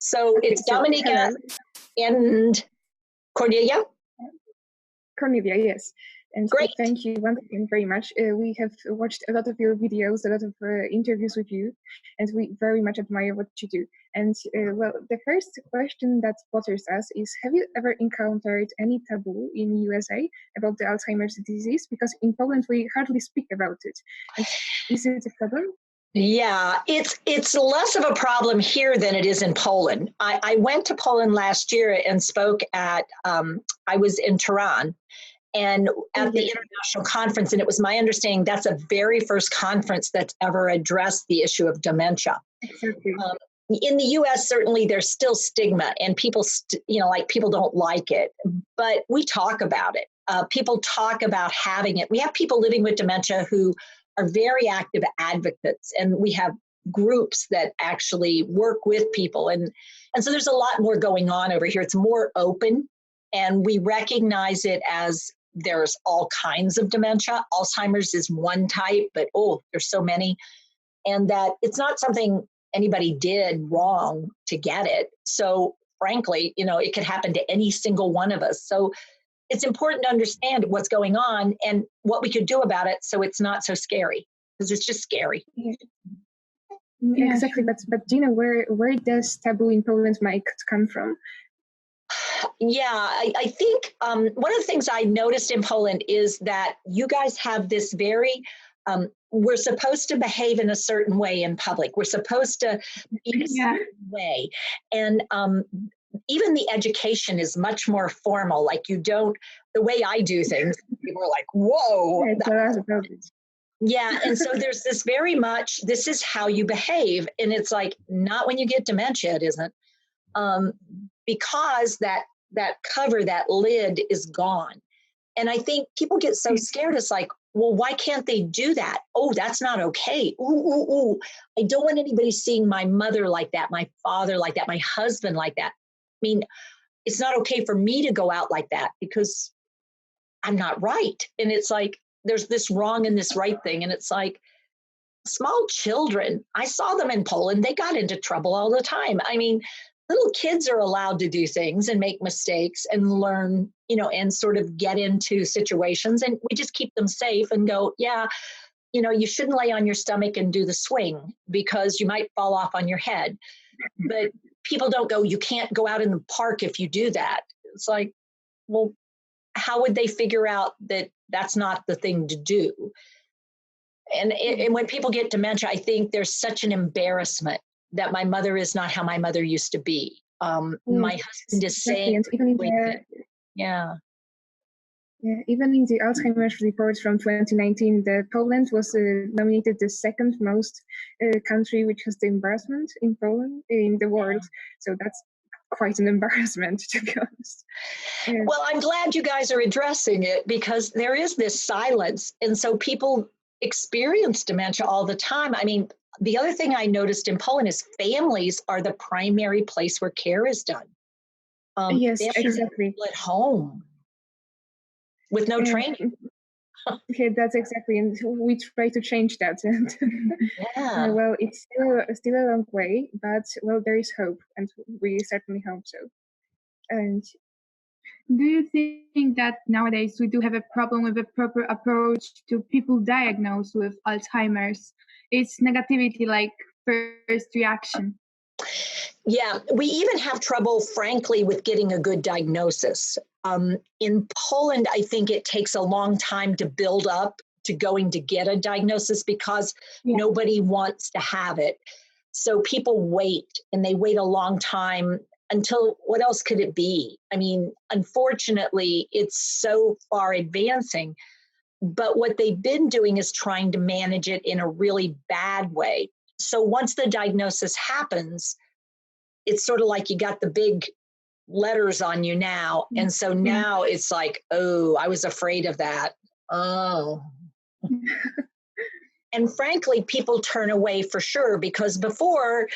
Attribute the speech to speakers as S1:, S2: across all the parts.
S1: So
S2: Okay,
S1: it's
S2: so
S1: Dominica
S2: hello.
S1: and Cornelia.
S2: Cornelia, yes. And
S1: Great.
S2: thank you once again very much. We have watched a lot of your videos, a lot of interviews with you, and we very much admire what you do. And well, the first question that bothers us is, have you ever encountered any taboo in USA about the Alzheimer's disease? Because in Poland, we hardly speak about it. And is it a problem?
S1: Yeah, it's less of a problem here than it is in Poland. I went to Poland last year and spoke at, I was in Tehran and at the international conference, and it was my understanding that's the very first conference that's ever addressed the issue of dementia.
S2: Exactly.
S1: In the US, certainly there's still stigma and people, like people don't like it, but we talk about it. People talk about having it. We have people living with dementia who are very active advocates, and we have groups that actually work with people. And so there's a lot more going on over here. It's more open, and we recognize it as there's all kinds of dementia. Alzheimer's is one type, but there's so many. And that it's not something anybody did wrong to get it. So frankly, it could happen to any single one of us. So it's important to understand what's going on and what we could do about it so it's not so scary, because it's just scary.
S2: Yeah, exactly. But Gina, where does taboo in Poland might come from?
S1: Yeah, I think one of the things I noticed in Poland is that you guys have this very, we're supposed to behave in a certain way in public. We're supposed to be a certain way. And even the education is much more formal. Like the way I do things, people are like, whoa. Yeah, and so there's this very much, this is how you behave. And it's like, not when you get dementia, it isn't. Because that cover, that lid is gone. And I think people get so scared. It's like, well, why can't they do that? Oh, that's not okay. Ooh. I don't want anybody seeing my mother like that, my father like that, my husband like that. I mean, it's not okay for me to go out like that because I'm not right. And it's like, there's this wrong and this right thing. And it's like, small children, I saw them in Poland, they got into trouble all the time. I mean, little kids are allowed to do things and make mistakes and learn, and sort of get into situations, and we just keep them safe and go, yeah, you shouldn't lay on your stomach and do the swing because you might fall off on your head. But people don't go, you can't go out in the park if you do that. It's like, well, how would they figure out that that's not the thing to do? And when people get dementia, I think there's such an embarrassment that my mother is not how my mother used to be. My husband is saying,
S2: Yeah, even in the Alzheimer's report from 2019, Poland was nominated the second most country which has the embarrassment in the world. So that's quite an embarrassment, to be honest.
S1: Well, I'm glad you guys are addressing it, because there is this silence. And so people experience dementia all the time. I mean, the other thing I noticed in Poland is families are the primary place where care is done.
S2: Yes, exactly.
S1: At home with no training.
S2: Okay, that's exactly, and we try to change that. And well, it's still a long way, but well, there is hope, and we certainly hope so. And
S3: do you think that nowadays we do have a problem with a proper approach to people diagnosed with Alzheimer's? It's negativity, like first reaction.
S1: Yeah, we even have trouble, frankly, with getting a good diagnosis. In Poland, I think it takes a long time to build up to going to get a diagnosis because nobody wants to have it. So people wait, and they wait a long time until, what else could it be? I mean, unfortunately, it's so far advancing. But what they've been doing is trying to manage it in a really bad way. So once the diagnosis happens, it's sort of like you got the big letters on you now. And so now it's like, oh, I was afraid of that. Oh. And frankly, people turn away for sure, because before,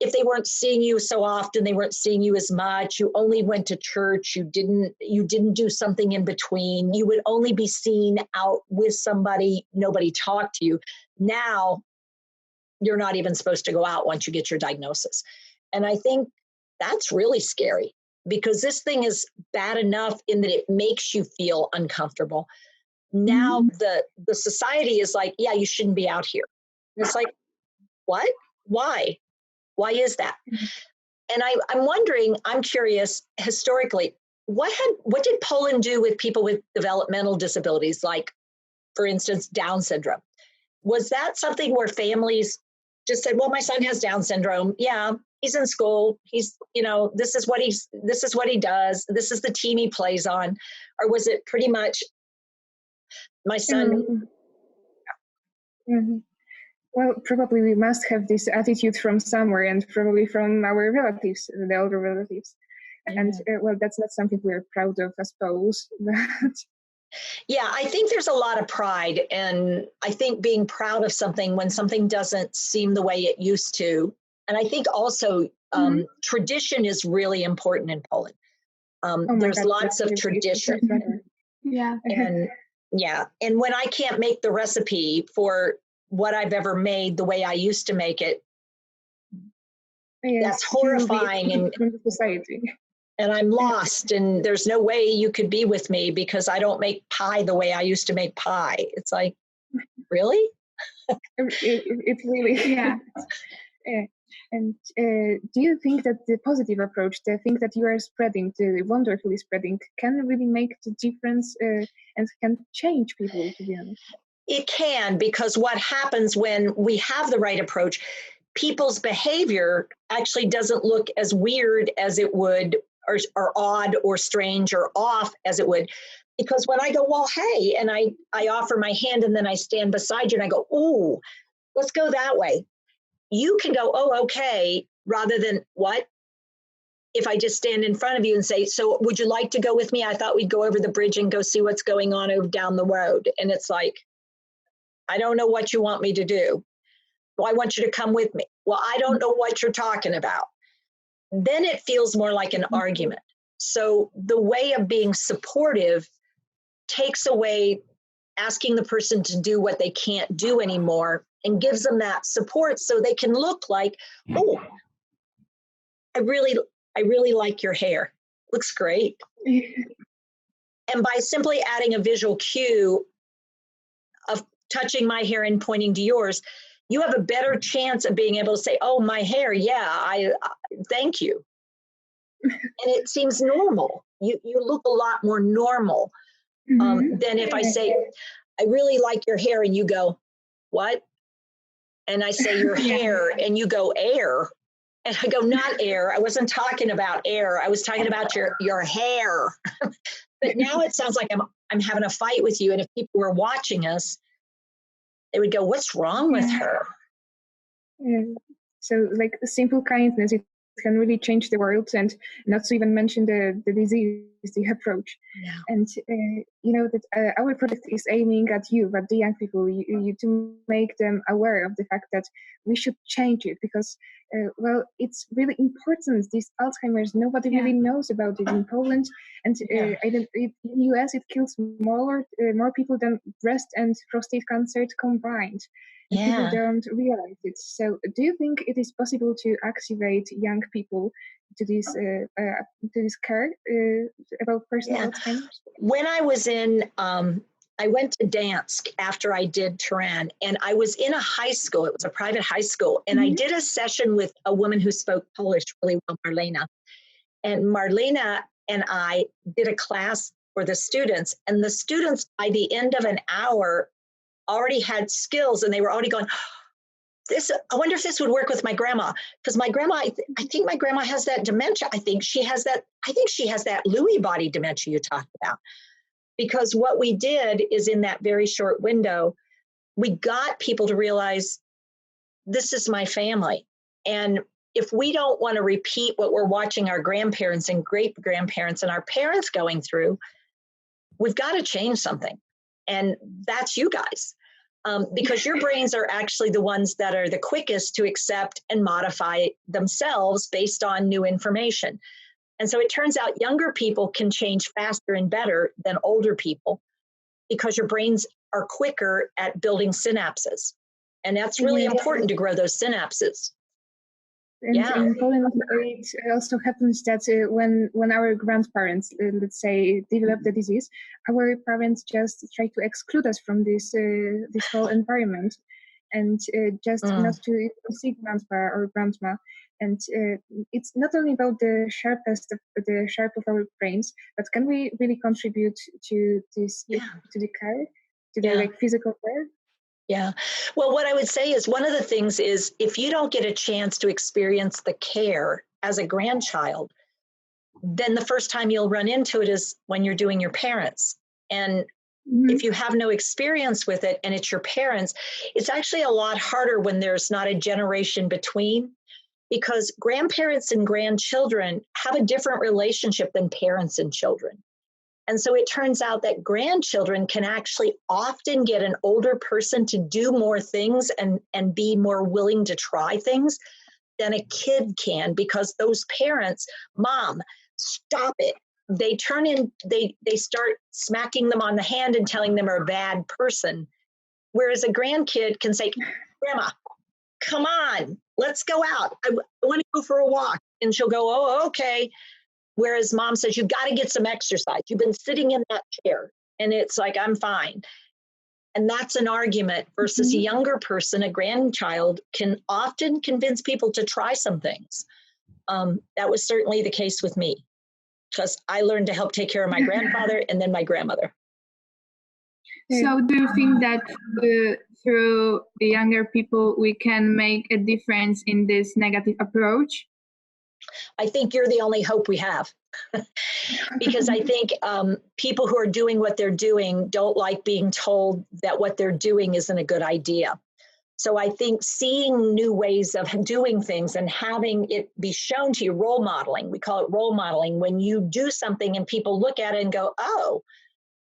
S1: if they weren't seeing you so often, they weren't seeing you as much, you only went to church, you didn't do something in between, you would only be seen out with somebody, nobody talked to you. Now, you're not even supposed to go out once you get your diagnosis. And I think that's really scary, because this thing is bad enough in that it makes you feel uncomfortable. Now the society is like, yeah, you shouldn't be out here. And it's like, what? Why? Why is that? And I'm wondering, I'm curious, historically, what did Poland do with people with developmental disabilities, like, for instance, Down syndrome? Was that something where families just said, well, my son has Down syndrome. Yeah, he's in school. He's, this is what he does. This is the team he plays on. Or was it pretty much my son?
S2: Well, probably we must have this attitude from somewhere, and probably from our relatives, the older relatives. And well, that's not something we're proud of, I suppose.
S1: Yeah, I think there's a lot of pride, and I think being proud of something when something doesn't seem the way it used to. And I think also tradition is really important in Poland. There's lots of tradition.
S3: Yeah.
S1: And when I can't make the recipe for what I've ever made the way I used to make it, that's horrifying. And
S2: society.
S1: And I'm lost, and there's no way you could be with me because I don't make pie the way I used to make pie. It's like, really?
S2: It really, yeah. And do you think that the positive approach, the thing that you are spreading, the wonderfully spreading, can really make the difference and can change people, to be honest?
S1: It can, because what happens when we have the right approach, people's behavior actually doesn't look as weird as it would, or odd or strange or off as it would. Because when I go, well, hey, and I offer my hand and then I stand beside you and I go, ooh, let's go that way. You can go, oh, okay, rather than what? If I just stand in front of you and say, so would you like to go with me? I thought we'd go over the bridge and go see what's going on over down the road. And it's like, I don't know what you want me to do. Well, I want you to come with me. Well, I don't know what you're talking about. Then it feels more like an argument. So the way of being supportive takes away asking the person to do what they can't do anymore and gives them that support so they can look like, oh, I really like your hair. Looks great. And by simply adding a visual cue of touching my hair and pointing to yours, you have a better chance of being able to say, oh, my hair, yeah, I thank you. And it seems normal. You look a lot more normal than if I say, I really like your hair, and you go, what? And I say your hair, and you go, air. And I go, not air. I wasn't talking about air. I was talking about your hair. But now it sounds like I'm having a fight with you. And if people were watching us, they would go, what's wrong with her?
S2: So like simple kindness, it can really change the world, and not to even mention the disease, the approach.
S1: Yeah.
S2: And that our project is aiming at you, but the young people, you to make them aware of the fact that we should change it, because well, it's really important. This Alzheimer's, nobody really knows about it in Poland, and in the US it kills more people than breast and prostate cancer combined. People don't realize it. So do you think it is possible to activate young people to this care about personal Alzheimer's?
S1: When I was I went to Dansk after I did Turan, and I was in a high school. It was a private high school. And I did a session with a woman who spoke Polish really well, Marlena. And Marlena and I did a class for the students. And the students, by the end of an hour, already had skills, and they were already going, I wonder if this would work with my grandma, because my grandma, I think my grandma has that dementia. I think she has that Lewy body dementia you talked about. Because what we did is, in that very short window, we got people to realize, this is my family. And if we don't want to repeat what we're watching our grandparents and great-grandparents and our parents going through, we've got to change something. And that's you guys. Because your brains are actually the ones that are the quickest to accept and modify themselves based on new information. And so it turns out younger people can change faster and better than older people, because your brains are quicker at building synapses. And that's really important to grow those synapses.
S2: And
S1: Yeah.
S2: in Poland, it also happens that when our grandparents, let's say, develop the disease, our parents just try to exclude us from this whole environment, and just not to see grandpa or grandma. And it's not only about the sharp of our brains, but can we really contribute to this, to the care, to the like physical care?
S1: Yeah. Well, what I would say is one of the things is if you don't get a chance to experience the care as a grandchild, then the first time you'll run into it is when you're doing your parents. And if you have no experience with it and it's your parents, it's actually a lot harder when there's not a generation between, because grandparents and grandchildren have a different relationship than parents and children. And so it turns out that grandchildren can actually often get an older person to do more things and be more willing to try things than a kid can, because those parents, mom, stop it. They turn in, they start smacking them on the hand and telling them they're a bad person. Whereas a grandkid can say, Grandma, come on, let's go out. I want to go for a walk. And she'll go, oh, okay. Whereas mom says, you've got to get some exercise. You've been sitting in that chair. And it's like, I'm fine. And that's an argument versus a younger person, a grandchild, can often convince people to try some things. That was certainly the case with me, because I learned to help take care of my grandfather and then my grandmother.
S3: So do you think that through the younger people, we can make a difference in this negative approach?
S1: I think you're the only hope we have. Because I think people who are doing what they're doing don't like being told that what they're doing isn't a good idea. So I think seeing new ways of doing things and having it be shown to you, role modeling, we call it role modeling, when you do something and people look at it and go, oh,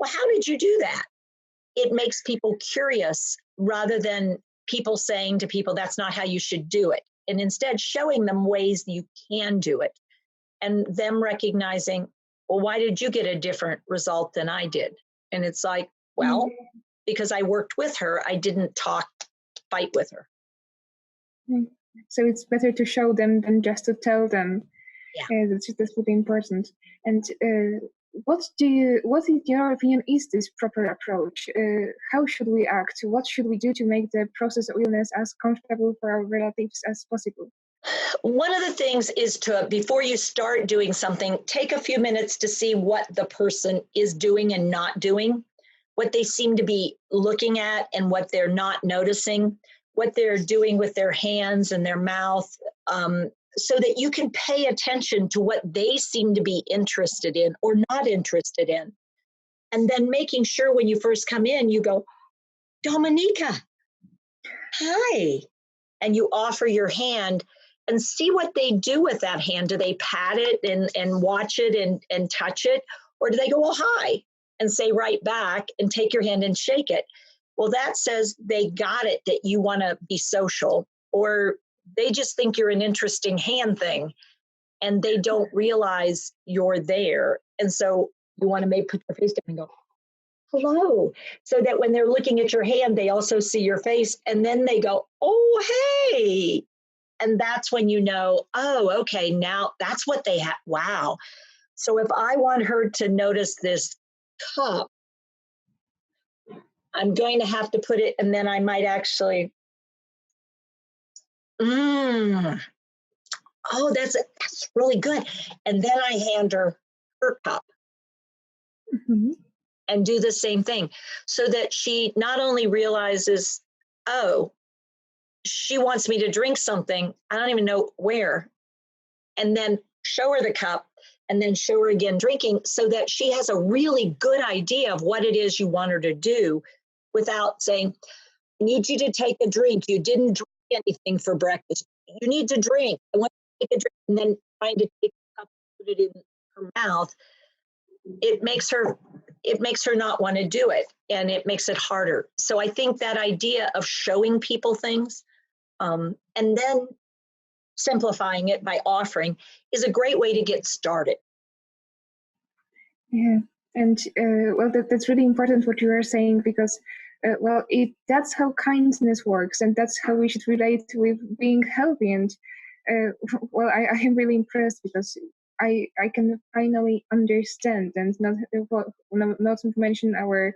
S1: well, how did you do that? It makes people curious rather than people saying to people, that's not how you should do it. And instead showing them ways you can do it, and them recognizing, well, why did you get a different result than I did? And it's like, well, because I worked with her, I didn't fight with her.
S2: So it's better to show them than just to tell them.
S1: Yeah.
S2: That's really important. And what in your opinion is this proper approach? How should we act? What should we do to make the process of illness as comfortable for our relatives as possible?
S1: One of the things is to, before you start doing something, take a few minutes to see what the person is doing and not doing, what they seem to be looking at and what they're not noticing, what they're doing with their hands and their mouth, so that you can pay attention to what they seem to be interested in or not interested in. And then making sure when you first come in, you go, Dominika, hi. And you offer your hand and see what they do with that hand. Do they pat it and watch it and touch it? Or do they go, well, hi, and say right back and take your hand and shake it? Well, that says they got it, that you want to be social, or they just think you're an interesting hand thing and they don't realize you're there. And so you want to put your face down and go, hello, so that when they're looking at your hand, they also see your face. And then they go, oh, hey. And that's when you know, oh, okay, now that's what they have. Wow. So if I want her to notice this cup, I'm going to have to put it, and then I might actually, oh, that's really good. And then I hand her cup and do the same thing, so that she not only realizes, oh, she wants me to drink something, I don't even know where, and then show her the cup and then show her again drinking, so that she has a really good idea of what it is you want her to do without saying, I need you to take a drink. You didn't drink anything for breakfast. You need to drink. I want you to take a drink. And then trying to take a cup and put it in her mouth. It makes her not want to do it, and it makes it harder. So I think that idea of showing people things and then simplifying it by offering is a great way to get started.
S2: Yeah, and well, that's really important what you are saying, because that's how kindness works, and that's how we should relate with being healthy. And well, I am really impressed because I can finally understand, and not to mention our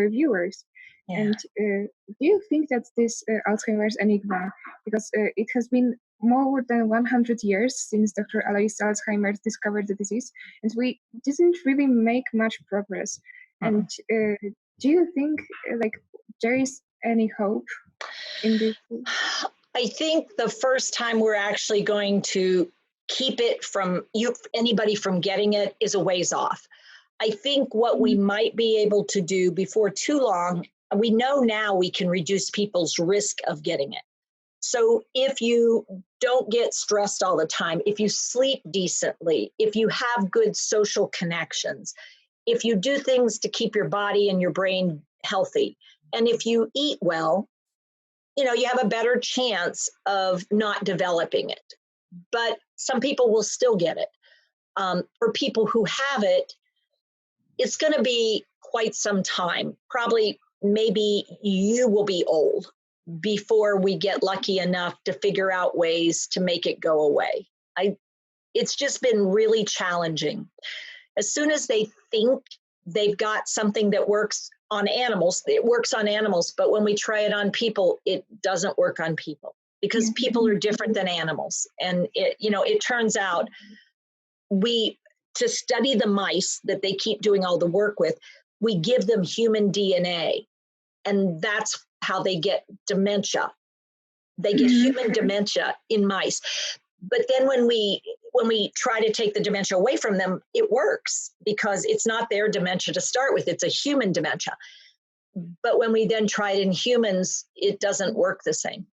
S2: viewers.
S1: Yeah.
S2: And do you think that this Alzheimer's enigma, because it has been more than 100 years since Dr. Alois Alzheimer discovered the disease, and we didn't really make much progress. And do you think like there is any hope in this?
S1: I think the first time we're actually going to keep it from anybody from getting it is a ways off. I think what we might be able to do before too long, we know now we can reduce people's risk of getting it. So if you don't get stressed all the time, if you sleep decently, if you have good social connections, if you do things to keep your body and your brain healthy, and if you eat well, you have a better chance of not developing it. But some people will still get it. For people who have it, it's going to be quite some time. Probably, maybe you will be old before we get lucky enough to figure out ways to make it go away. It's just been really challenging. As soon as they think they've got something that works on animals, it works on animals, but when we try it on people, it doesn't work on people because people are different than animals. And it turns out to study the mice that they keep doing all the work with, we give them human DNA, and that's how they get dementia. They get human dementia in mice. But then when we try to take the dementia away from them, it works because it's not their dementia to start with, it's a human dementia. But when we then try it in humans, it doesn't work the same.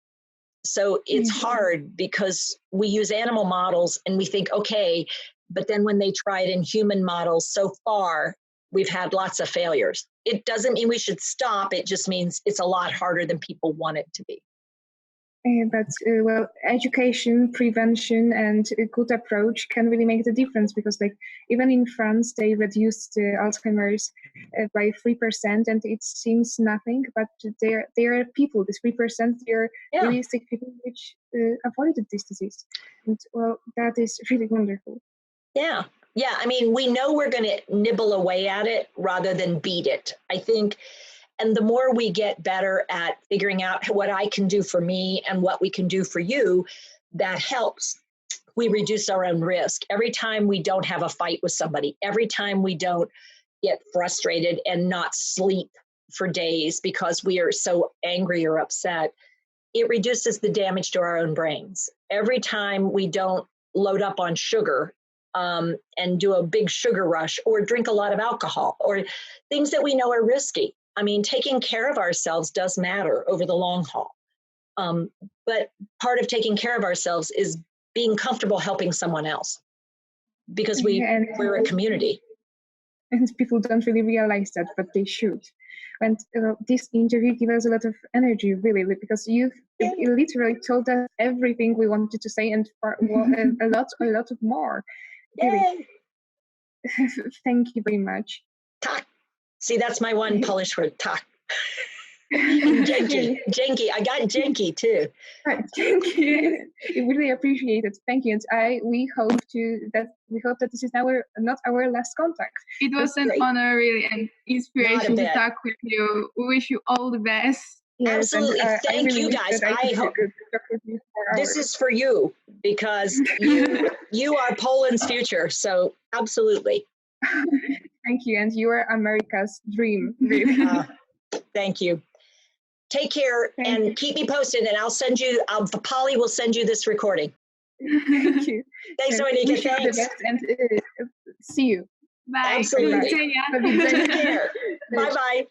S1: So it's hard because we use animal models and we think, okay, but then when they try it in human models, so far, we've had lots of failures. It doesn't mean we should stop. It just means it's a lot harder than people want it to be.
S2: But education, prevention, and a good approach can really make the difference because, like, even in France, they reduced Alzheimer's by 3%, and it seems nothing. But there are people, this 3%, they are really sick people which avoided this disease, and that is really wonderful.
S1: Yeah. I mean, we know we're going to nibble away at it rather than beat it, I think. And the more we get better at figuring out what I can do for me and what we can do for you, that helps. We reduce our own risk. Every time we don't have a fight with somebody, every time we don't get frustrated and not sleep for days because we are so angry or upset, it reduces the damage to our own brains. Every time we don't load up on sugar and do a big sugar rush or drink a lot of alcohol or things that we know are risky. I mean, taking care of ourselves does matter over the long haul. But part of taking care of ourselves is being comfortable helping someone else because we're a community.
S2: And people don't really realize that, but they should. And this interview gives us a lot of energy, really, because you've literally told us everything we wanted to say and a lot of more. Really. Thank you very much.
S1: Tak. See, that's my one Polish word, tak. And dzięki. I got dzięki too.
S2: Thank you. We really appreciate it. Thank you. And we hope that this is not our last contact.
S3: It was an honor, really, and inspiration to talk with you. We wish you all the best.
S1: Yes, absolutely. Thank you guys. I hope this is for you because you are Poland's future. So absolutely.
S2: Thank you. And you are America's dream, really.
S1: Thank you. Take care and keep me posted, and I'll send you, Polly will send you this recording.
S2: Thank you.
S1: Thanks, Monika. Thanks.
S2: And see you.
S3: Bye.
S1: Absolutely.
S3: Take
S1: care. Bye-bye.